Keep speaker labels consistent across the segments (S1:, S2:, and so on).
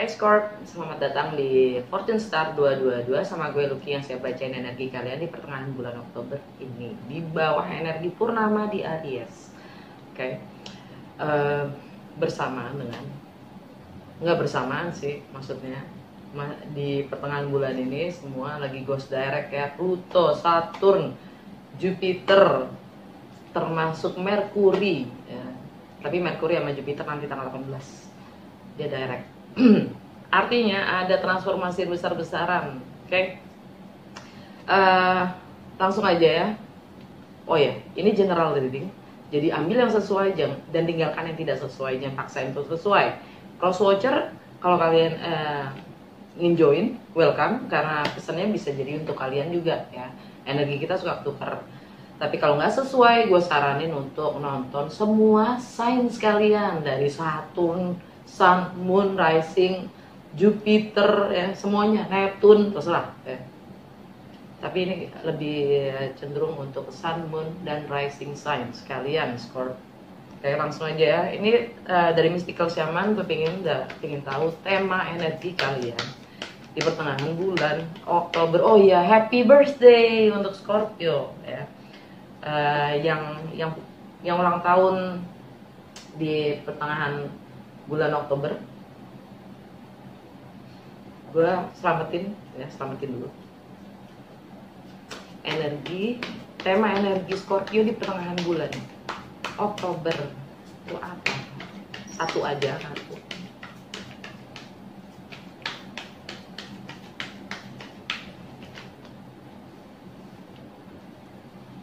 S1: Hai Scorp, selamat datang di Fortune Star 222 sama gue Lucky yang siap bacain energi kalian di pertengahan bulan Oktober ini di bawah energi purnama di Aries. Oke. Bersamaan dengan nggak bersamaan sih maksudnya di pertengahan bulan ini semua lagi ghost direct ya, Pluto, Saturn, Jupiter, termasuk Merkuri ya. Tapi Merkuri sama Jupiter nanti tanggal 18 dia direct. Artinya ada transformasi besar-besaran. Oke. Langsung aja ya. Oh ya, ini general reading. Jadi ambil yang sesuai dan tinggalkan yang tidak sesuai. Jangan paksain untuk sesuai. Cross watcher, kalau kalian ingin join, welcome, karena pesannya bisa jadi untuk kalian juga ya. Energi kita suka tukar. Tapi kalau nggak sesuai, gue saranin untuk nonton semua sign kalian dari Saturn, Sun, Moon, Rising, Jupiter ya, semuanya, Neptune, terserah ya. Tapi ini lebih cenderung untuk Sun, Moon, dan Rising sign sekalian, Scorp. Oke, langsung aja ya. Ini dari Mystical Shaman, gue pengen tahu tema energi kalian di pertengahan bulan Oktober. Oh iya, happy birthday untuk Scorpio ya. Yang ulang tahun di pertengahan bulan Oktober, gue selamatin dulu tema energi Scorpio di pertengahan bulan Oktober itu apa? Satu.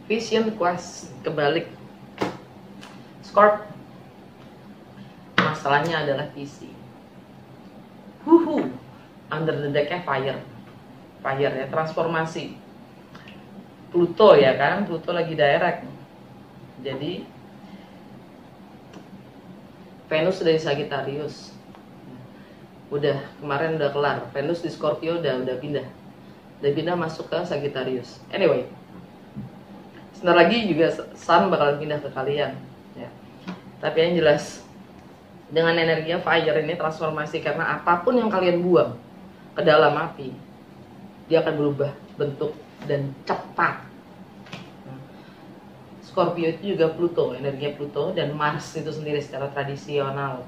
S1: Vision Quest kebalik. Scorp, masalahnya adalah visi. Under the deck-nya fire ya, transformasi. Pluto ya kan, Pluto lagi direct. Jadi Venus sudah di Sagittarius. Kemarin udah kelar. Venus di Scorpio udah pindah masuk ke Sagittarius. Anyway, sebentar lagi juga Sun bakalan pindah ke kalian ya. Tapi yang jelas dengan energi fire ini transformasi, karena apapun yang kalian buang ke dalam api, dia akan berubah bentuk dan cepat. Scorpio itu juga Pluto, energinya Pluto dan Mars itu sendiri secara tradisional.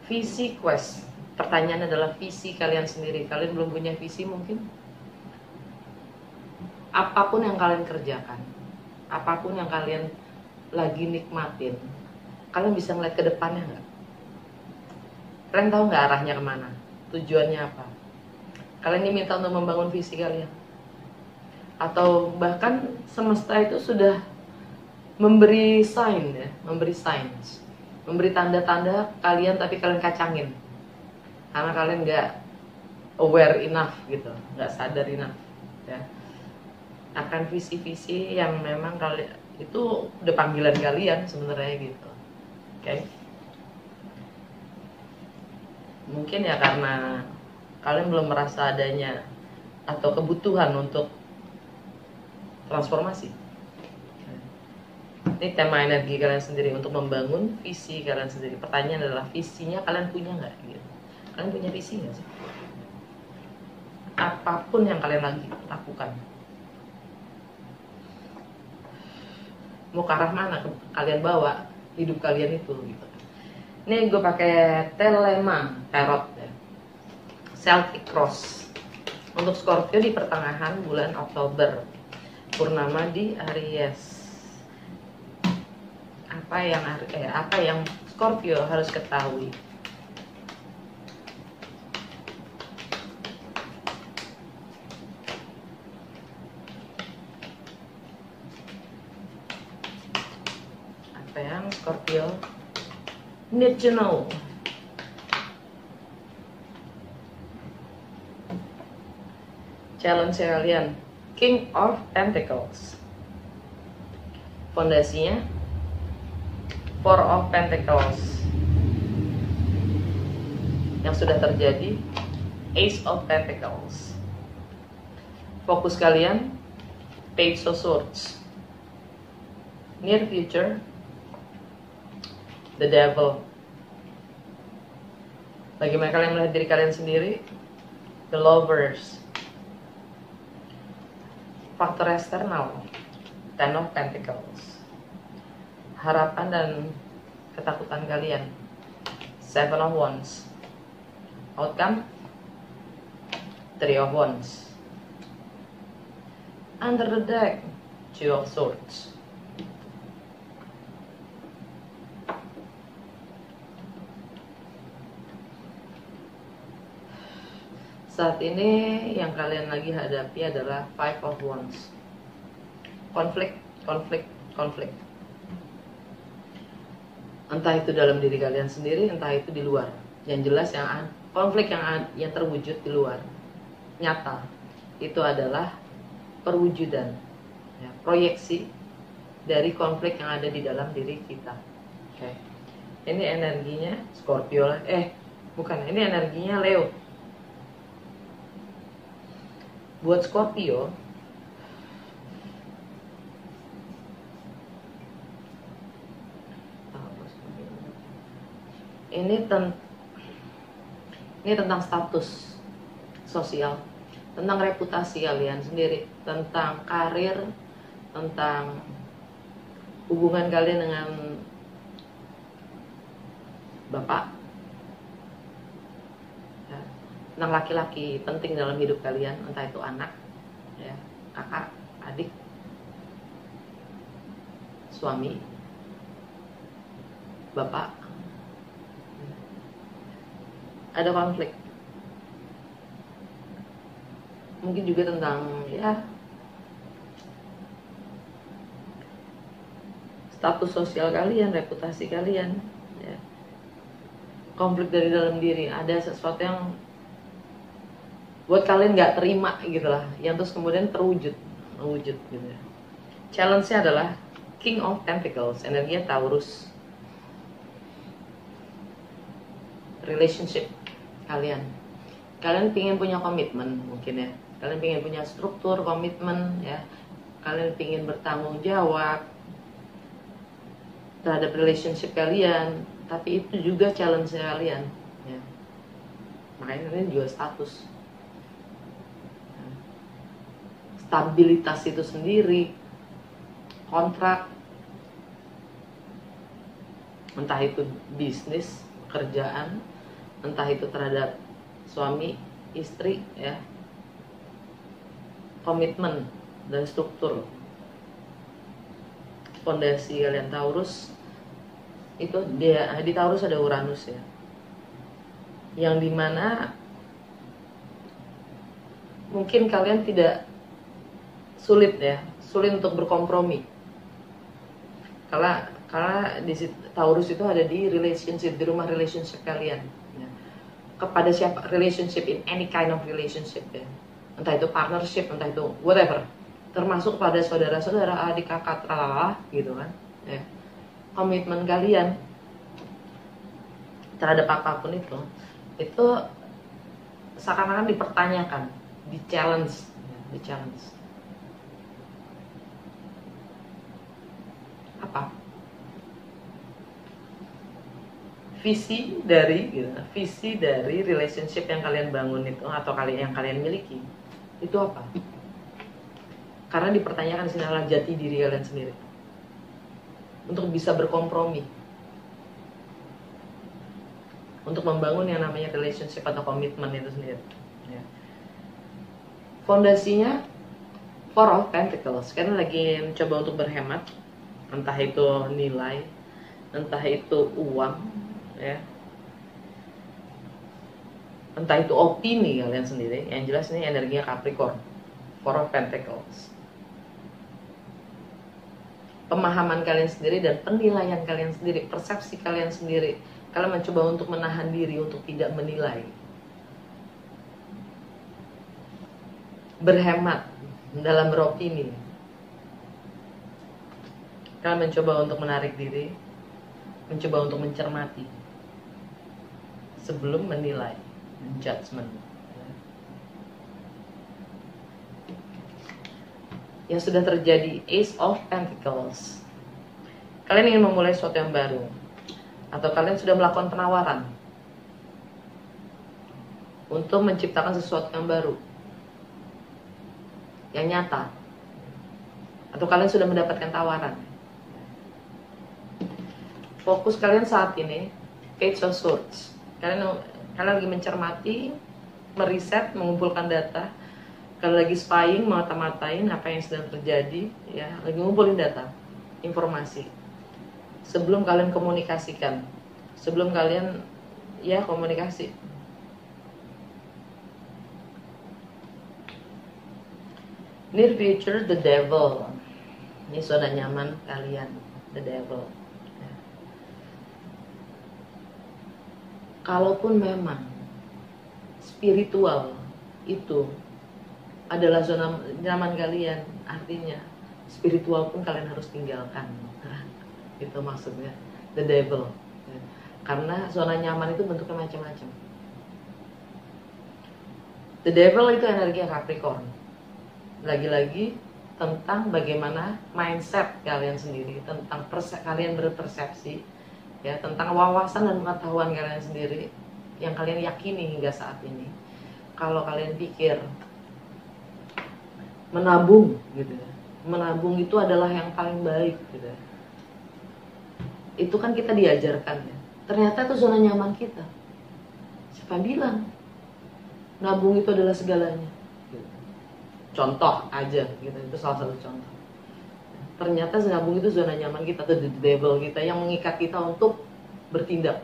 S1: Visi quest. Pertanyaan adalah visi kalian sendiri. Kalian belum punya visi mungkin? Apapun yang kalian kerjakan, apapun yang kalian lagi nikmatin, kalian bisa ngeliat ke depannya nggak? Kalian tahu nggak arahnya kemana? Tujuannya apa? Kalian diminta untuk membangun visi kalian? Atau bahkan semesta itu sudah memberi sign ya, memberi tanda-tanda kalian, tapi kalian kacangin karena kalian nggak aware enough gitu, nggak sadar enough ya akan visi-visi yang memang kalian itu udah panggilan kalian sebenarnya gitu. Oke. Mungkin ya karena kalian belum merasa adanya atau kebutuhan untuk transformasi. Ini tema energi kalian sendiri untuk membangun visi kalian sendiri. Pertanyaan adalah visinya kalian punya nggak? Gitu. Kalian punya visi nggak sih? Apapun yang kalian lagi lakukan, mau ke arah mana kalian bawa hidup kalian itu gitu. Ini gue pakai Telema Tarot ya. Celtic Cross untuk Scorpio di pertengahan bulan Oktober, purnama di Aries. Apa yang Scorpio harus ketahui? Yang Scorpio need to know. Challenge kalian, King of Pentacles. Fondasinya Four of Pentacles. Yang sudah terjadi Ace of Pentacles. Fokus kalian Page of Swords. Near future the Devil. Bagaimana kalian melihat diri kalian sendiri? The Lovers. Faktor eksternal, Ten of Pentacles. Harapan dan ketakutan kalian, Seven of Wands. Outcome, Three of Wands. Under the deck, Two of Swords. Saat ini yang kalian lagi hadapi adalah Five of Wands. Konflik. Entah itu dalam diri kalian sendiri, entah itu di luar. Yang jelas konflik yang terwujud di luar nyata itu adalah perwujudan, ya, proyeksi dari konflik yang ada di dalam diri kita. Oke. Ini energinya Scorpio lah. Bukan, ini energinya Leo. Buat Scorpio, ini tentang status sosial, tentang reputasi kalian sendiri, tentang karir, tentang hubungan kalian dengan bapak, ya, tentang laki-laki penting dalam hidup kalian, entah itu anak, ya, kakak, adik, suami, bapak. Ada konflik. Mungkin juga tentang, ya, status sosial kalian, reputasi kalian, ya. Konflik dari dalam diri, ada sesuatu yang buat kalian nggak terima gitu lah, yang terus kemudian terwujud gitu ya. Challenge-nya adalah King of Pentacles, energinya Taurus. Relationship kalian pingin punya komitmen mungkin ya, kalian pingin punya struktur komitmen ya, kalian pingin bertanggung jawab terhadap relationship kalian, tapi itu juga challenge kalian ya. Makanya kalian juga status, stabilitas itu sendiri, kontrak, entah itu bisnis, pekerjaan, entah itu terhadap suami, istri, ya, komitmen dan struktur. Fondasi kalian Taurus itu di Taurus ada Uranus ya, yang dimana mungkin kalian tidak sulit untuk berkompromi, karena di Taurus itu ada di relationship, di rumah relationship kalian ya. Kepada siapa, relationship, in any kind of relationship ya, entah itu partnership, entah itu whatever, termasuk pada saudara-saudara, adik, kakak, tralala gitu kan ya. Komitmen kalian terhadap apapun itu seakan-akan dipertanyakan, di challenge. Apa visi dari relationship yang kalian bangun itu, atau yang kalian miliki itu apa? Karena dipertanyakan sini adalah jati diri kalian sendiri untuk bisa berkompromi, untuk membangun yang namanya relationship atau komitmen itu sendiri ya. Fondasinya Four of Pentacles, karena lagi mencoba untuk berhemat, entah itu nilai, entah itu uang ya, entah itu opini kalian sendiri. Yang jelas ini energinya Capricorn, Four of Pentacles. Pemahaman kalian sendiri dan penilaian kalian sendiri, persepsi kalian sendiri. Kalian mencoba untuk menahan diri untuk tidak menilai, berhemat dalam beropini. Kalian mencoba untuk menarik diri, mencoba untuk mencermati sebelum menilai, judgment. Yang sudah terjadi Ace of Pentacles. Kalian ingin memulai sesuatu yang baru, atau kalian sudah melakukan penawaran untuk menciptakan sesuatu yang baru, yang nyata. Atau kalian sudah mendapatkan tawaran. Fokus kalian saat ini Page of Swords. Kalian lagi mencermati, meriset, mengumpulkan data. Kalian lagi spying, mata-matain apa yang sedang terjadi, ya, lagi ngumpulin data, informasi. Sebelum kalian komunikasikan, sebelum kalian ya komunikasi. Near future, the devil. Ini zona nyaman kalian, the devil. Kalaupun memang spiritual itu adalah zona nyaman kalian, artinya spiritual pun kalian harus tinggalkan. Itu maksudnya the devil. Karena zona nyaman itu bentuknya macam-macam. The devil itu energi Capricorn. Lagi-lagi tentang bagaimana mindset kalian sendiri, tentang kalian berpersepsi, ya, tentang wawasan dan pengetahuan kalian sendiri yang kalian yakini hingga saat ini. Kalau kalian pikir menabung gitu ya, menabung itu adalah yang paling baik gitu ya, itu kan kita diajarkan ya. Ternyata itu zona nyaman kita. Siapa bilang nabung itu adalah segalanya gitu. Contoh aja gitu, itu salah satu contoh. Ternyata nabung itu zona nyaman kita, the devil kita yang mengikat kita untuk bertindak,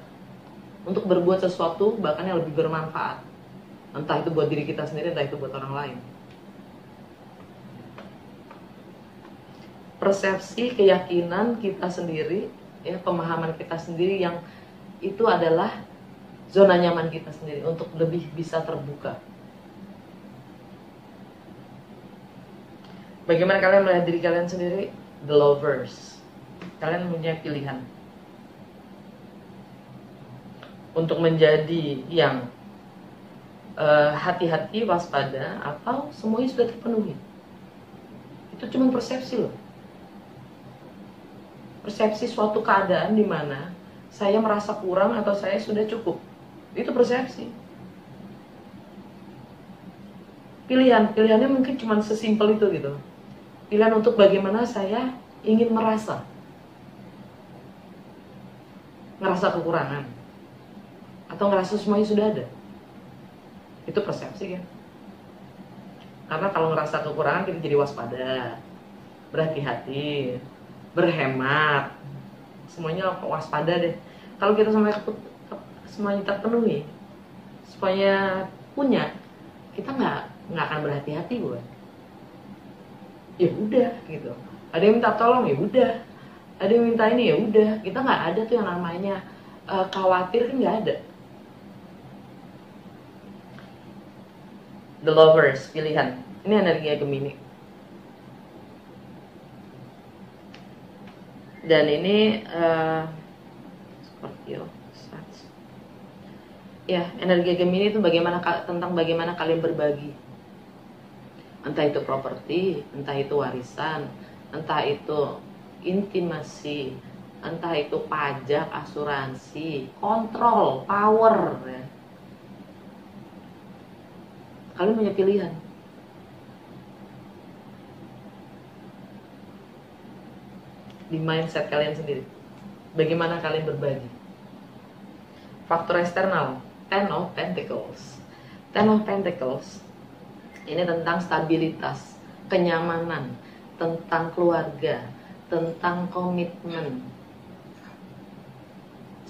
S1: untuk berbuat sesuatu bahkan yang lebih bermanfaat. Entah itu buat diri kita sendiri, entah itu buat orang lain. Persepsi, keyakinan kita sendiri, ya, pemahaman kita sendiri yang itu adalah zona nyaman kita sendiri untuk lebih bisa terbuka. Bagaimana kalian melihat diri kalian sendiri? The Lovers. Kalian punya pilihan untuk menjadi yang hati-hati, waspada, atau semuanya sudah terpenuhi. Itu cuma persepsi loh. Persepsi suatu keadaan di mana saya merasa kurang atau saya sudah cukup. Itu persepsi. Pilihannya mungkin cuma sesimpel itu gitu. Pilihan untuk bagaimana saya ingin merasa kekurangan atau ngerasa semuanya sudah ada. Itu persepsi kan. Karena kalau ngerasa kekurangan kita jadi waspada, berhati-hati, berhemat, semuanya waspada deh. Kalau kita semuanya terpenuhi, semuanya punya, kita nggak akan berhati-hati buat. Ya udah gitu. Ada yang minta tolong, ya udah. Ada yang minta ini, ya udah. Kita nggak ada tuh yang namanya khawatir, kan nggak ada. The Lovers, pilihan. Ini energi Gemini. Dan ini Scorpio. Ya, energi Gemini itu tentang bagaimana kalian berbagi. Entah itu properti, entah itu warisan, entah itu intimasi, entah itu pajak, asuransi, kontrol, power ya. Kalian punya pilihan. Di mindset kalian sendiri. Bagaimana kalian berbagi. Faktor eksternal, Ten of Pentacles. Ten of Pentacles ini tentang stabilitas, kenyamanan, tentang keluarga, tentang komitmen,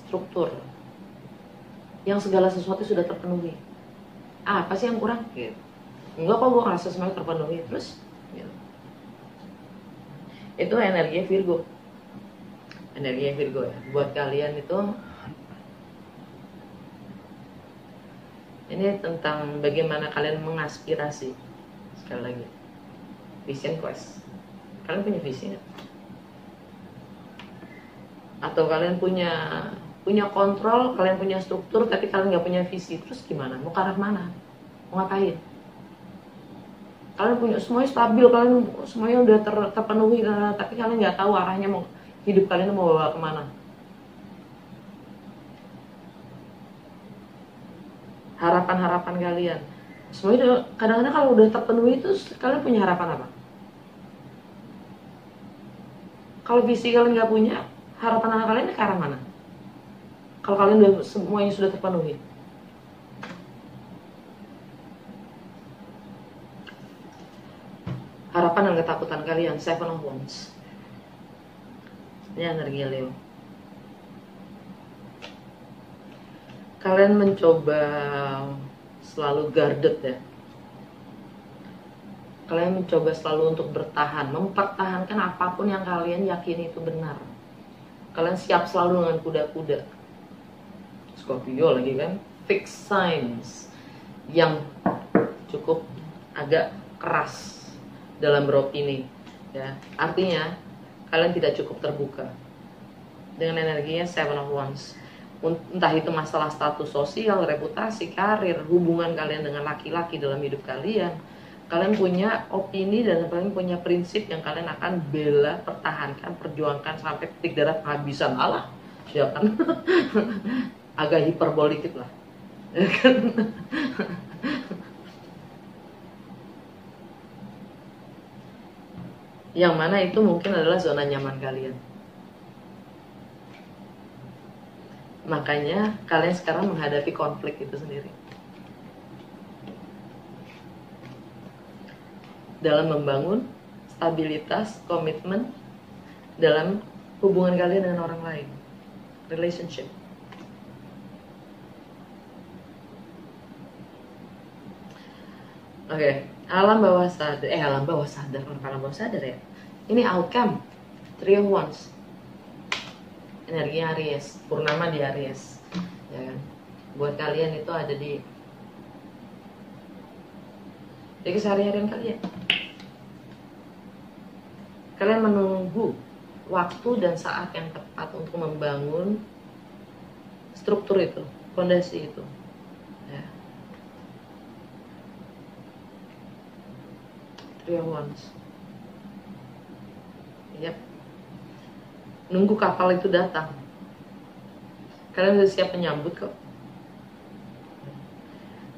S1: struktur. Yang segala sesuatu sudah terpenuhi. Apa sih yang kurang? Gitu. Enggak kok, gue ngerasa semuanya terpenuhi. Terus gitu. Itu energi Virgo. Energi Virgo ya. Buat kalian itu ini tentang bagaimana kalian mengaspirasi. Sekali lagi, vision quest. Kalian punya visi nggak? Atau kalian punya kontrol, kalian punya struktur, tapi kalian nggak punya visi. Terus gimana? Mau ke arah mana? Mau ngapain? Kalian punya semuanya stabil, kalian semuanya udah terpenuhi, tapi kalian nggak tahu arahnya, mau hidup kalian mau bawa kemana. harapan-harapan kalian. Semuanya kadang-kadang kalau udah terpenuhi itu kalian punya harapan apa? Kalau visi kalian nggak punya, harapan anak kalian ke arah mana? Kalau kalian udah semuanya sudah terpenuhi. Harapan dan ketakutan kalian, Seven of Wands. Ini energi Leo. Kalian mencoba selalu guarded ya. Kalian mencoba selalu untuk bertahan, mempertahankan apapun yang kalian yakini itu benar. Kalian siap selalu dengan kuda-kuda. Scorpio lagi kan, fixed signs yang cukup agak keras dalam beropini ya. Artinya kalian tidak cukup terbuka dengan energinya Seven of Wands. Entah itu masalah status sosial, reputasi, karir, hubungan kalian dengan laki-laki dalam hidup kalian. Kalian punya opini dan kalian punya prinsip yang kalian akan bela, pertahankan, perjuangkan sampai titik darah penghabisan. Allah, siapa? Agak hiperbolik lah. Yang mana itu mungkin adalah zona nyaman kalian. Makanya kalian sekarang menghadapi konflik itu sendiri. Dalam membangun stabilitas, komitmen dalam hubungan kalian dengan orang lain, relationship. Oke, alam bawah sadar, alam bawah sadar, kenapa alam bawah sadar ya? Ini outcome, Three of Wands, energi Aries, purnama di Aries, ya kan? Buat kalian itu ada di keseharian kalian. Kalian menunggu waktu dan saat yang tepat untuk membangun struktur itu, fondasi itu. Ya. Three of Wands. Yep. Nunggu kapal itu datang. Kalian sudah siap menyambut kok.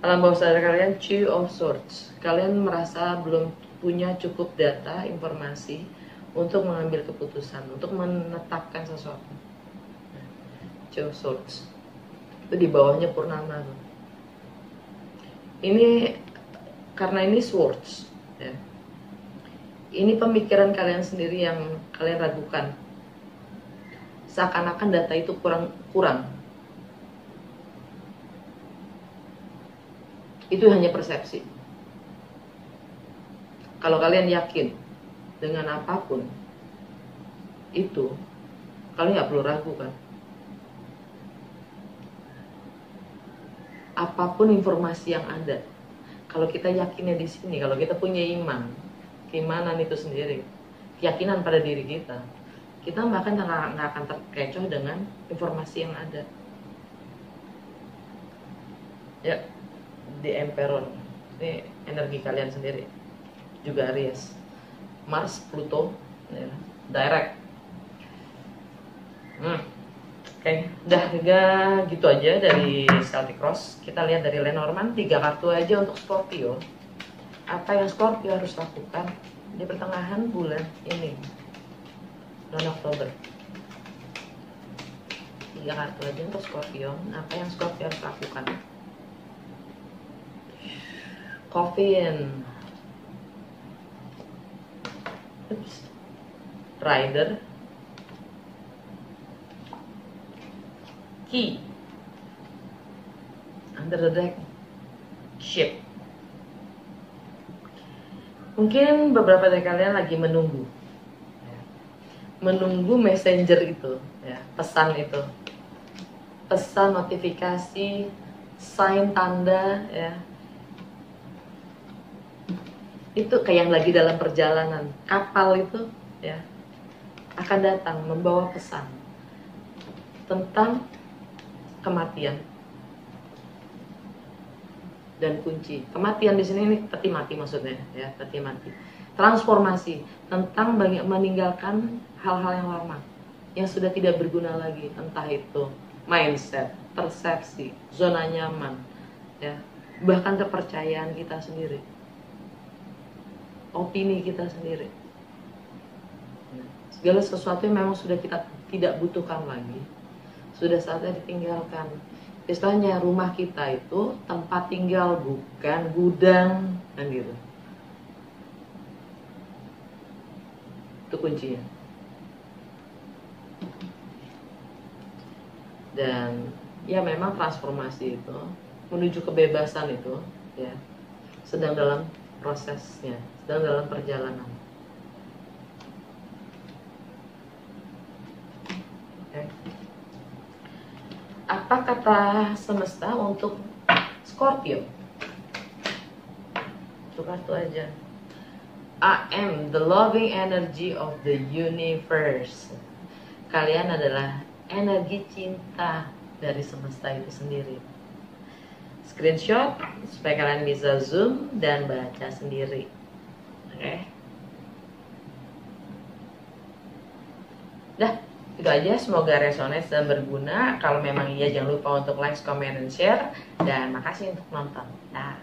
S1: Alam bawah sadar kalian, Two of Swords. Kalian merasa belum punya cukup data, informasi untuk mengambil keputusan, untuk menetapkan sesuatu. Two of Swords. Itu di bawahnya purnama. Ini karena ini swords, ya. Ini pemikiran kalian sendiri yang kalian ragukan. Seakan-akan data itu kurang. Itu hanya persepsi. Kalau kalian yakin dengan apapun itu, kalian nggak perlu ragu kan? Apapun informasi yang ada, kalau kita yakinnya di sini, kalau kita punya iman, keimanan itu sendiri, keyakinan pada diri kita bahkan nggak akan terkecoh dengan informasi yang ada. Ya, di Emperor, ini energi kalian sendiri, juga Aries, Mars, Pluto, ya, direct. Oke, udah gitu aja dari Celtic Cross. Kita lihat dari Lenormand, 3 kartu aja untuk Scorpio. Apa yang Scorpio harus lakukan di pertengahan bulan ini, bulan Oktober. 3 kartu aja untuk Scorpio. Apa yang Scorpio harus lakukan? Coffin, Rider, Key, Under the Deck, Ship. Mungkin beberapa dari kalian lagi menunggu messenger itu, ya, pesan itu, pesan, notifikasi, sign, tanda, ya. Itu kayak yang lagi dalam perjalanan kapal itu, ya, akan datang membawa pesan tentang kematian dan kunci. Kematian di sini ini peti mati maksudnya, ya, peti mati. Transformasi, tentang meninggalkan hal-hal yang lama yang sudah tidak berguna lagi, entah itu mindset, persepsi, zona nyaman, ya, bahkan kepercayaan kita sendiri, opini kita sendiri. Segala sesuatu yang memang sudah kita tidak butuhkan lagi, sudah saatnya ditinggalkan. Istilahnya rumah kita itu tempat tinggal, bukan gudang, kan gitu. Itu kuncinya. Dan ya memang transformasi itu menuju kebebasan itu ya sedang dalam prosesnya, sedang dalam perjalanan. Okay. Apa kata semesta untuk Scorpio? Tukar tuh aja. I am the loving energy of the universe. Kalian adalah energi cinta dari semesta itu sendiri. Screenshot supaya kalian bisa zoom dan baca sendiri. Oke. Dah, itu aja. Semoga resonate dan berguna. Kalau memang iya, jangan lupa untuk like, comment, dan share. Dan makasih untuk nonton. Dah.